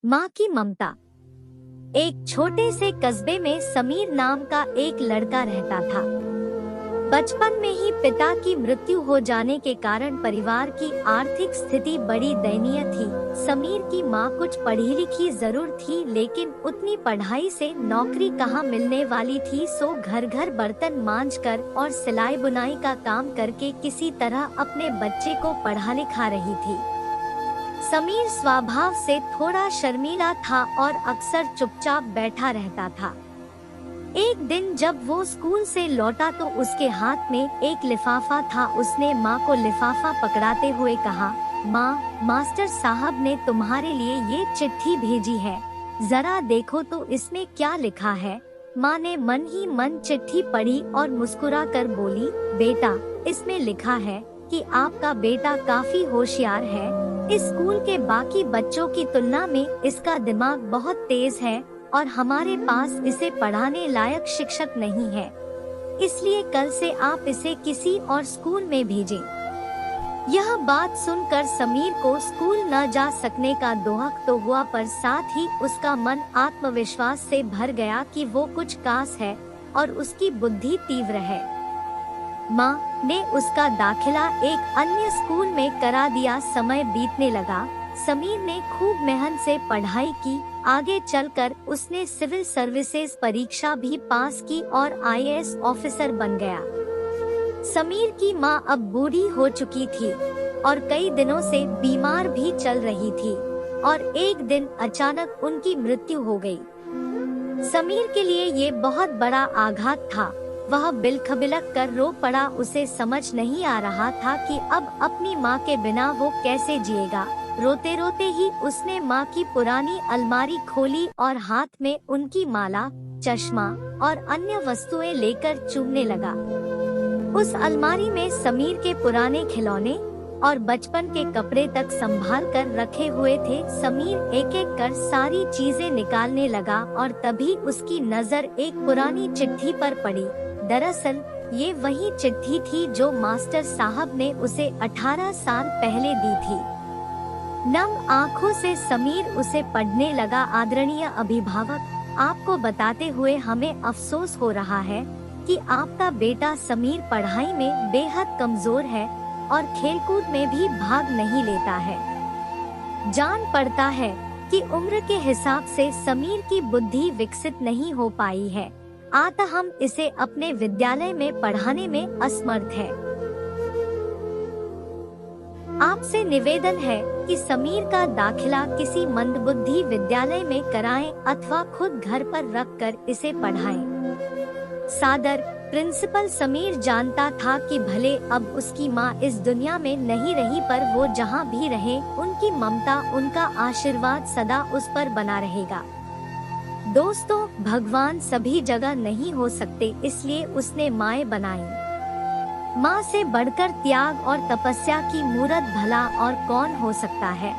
माँ की ममता। एक छोटे से कस्बे में समीर नाम का एक लड़का रहता था। बचपन में ही पिता की मृत्यु हो जाने के कारण परिवार की आर्थिक स्थिति बड़ी दयनीय थी। समीर की माँ कुछ पढ़ी लिखी जरूर थी, लेकिन उतनी पढ़ाई से नौकरी कहाँ मिलने वाली थी। सो घर घर बर्तन मांजकर और सिलाई बुनाई का काम करके किसी तरह अपने बच्चे को पढ़ा लिखा रही थी। समीर स्वभाव से थोड़ा शर्मीला था और अक्सर चुपचाप बैठा रहता था। एक दिन जब वो स्कूल से लौटा तो उसके हाथ में एक लिफाफा था। उसने माँ को लिफाफा पकड़ाते हुए कहा, माँ, मास्टर साहब ने तुम्हारे लिए ये चिट्ठी भेजी है, जरा देखो तो इसमें क्या लिखा है। माँ ने मन ही मन चिट्ठी पढ़ी और मुस्कुरा कर बोली, बेटा, इसमें लिखा है कि आपका बेटा काफी होशियार है। इस स्कूल के बाकी बच्चों की तुलना में इसका दिमाग बहुत तेज है और हमारे पास इसे पढ़ाने लायक शिक्षक नहीं है, इसलिए कल से आप इसे किसी और स्कूल में भेजें। यह बात सुनकर समीर को स्कूल न जा सकने का दुख तो हुआ, पर साथ ही उसका मन आत्मविश्वास से भर गया कि वो कुछ खास है और उसकी बुद्धि तीव्र है। माँ ने उसका दाखिला एक अन्य स्कूल में करा दिया। समय बीतने लगा। समीर ने खूब मेहनत से पढ़ाई की। आगे चलकर उसने सिविल सर्विसेज परीक्षा भी पास की और आईएएस ऑफिसर बन गया। समीर की माँ अब बूढ़ी हो चुकी थी और कई दिनों से बीमार भी चल रही थी और एक दिन अचानक उनकी मृत्यु हो गई। समीर के लिए ये बहुत बड़ा आघात था। वह बिलखबिलक कर रो पड़ा। उसे समझ नहीं आ रहा था कि अब अपनी माँ के बिना वो कैसे जिएगा। रोते रोते ही उसने माँ की पुरानी अलमारी खोली और हाथ में उनकी माला, चश्मा और अन्य वस्तुएं लेकर चूमने लगा। उस अलमारी में समीर के पुराने खिलौने और बचपन के कपड़े तक संभाल कर रखे हुए थे। समीर एक एक कर सारी चीजें निकालने लगा और तभी उसकी नजर एक पुरानी चिट्ठी पर पड़ी। दरअसल ये वही चिट्ठी थी जो मास्टर साहब ने उसे 18 साल पहले दी थी। नम आंखों से समीर उसे पढ़ने लगा। आदरणीय अभिभावक, आपको बताते हुए हमें अफसोस हो रहा है कि आपका बेटा समीर पढ़ाई में बेहद कमजोर है और खेलकूद में भी भाग नहीं लेता है। जान पड़ता है कि उम्र के हिसाब से समीर की बुद्धि विकसित नहीं हो पाई है, अतः हम इसे अपने विद्यालय में पढ़ाने में असमर्थ है। आपसे निवेदन है कि समीर का दाखिला किसी मंदबुद्धि विद्यालय में कराएं अथवा खुद घर पर रखकर इसे पढ़ाएं। सादर, प्रिंसिपल। समीर जानता था कि भले अब उसकी माँ इस दुनिया में नहीं रही, पर वो जहाँ भी रहे उनकी ममता, उनका आशीर्वाद सदा उस पर बना रहेगा। दोस्तों, भगवान सभी जगह नहीं हो सकते, इसलिए उसने माएं बनाई। माँ से बढ़कर त्याग और तपस्या की मूरत भला और कौन हो सकता है।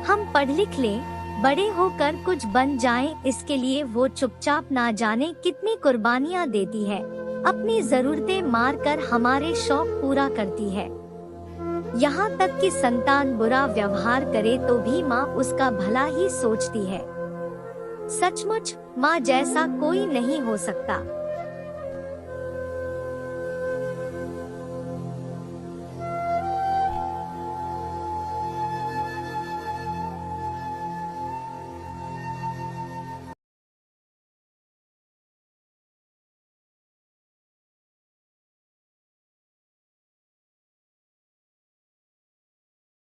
हम पढ़ लिख लें, बड़े होकर कुछ बन जाएं, इसके लिए वो चुपचाप ना जाने कितनी कुर्बानियाँ देती है। अपनी जरूरतें मार कर हमारे शौक पूरा करती है। यहाँ तक कि संतान बुरा व्यवहार करे तो भी माँ उसका भला ही सोचती है। सचमुच माँ जैसा कोई नहीं हो सकता।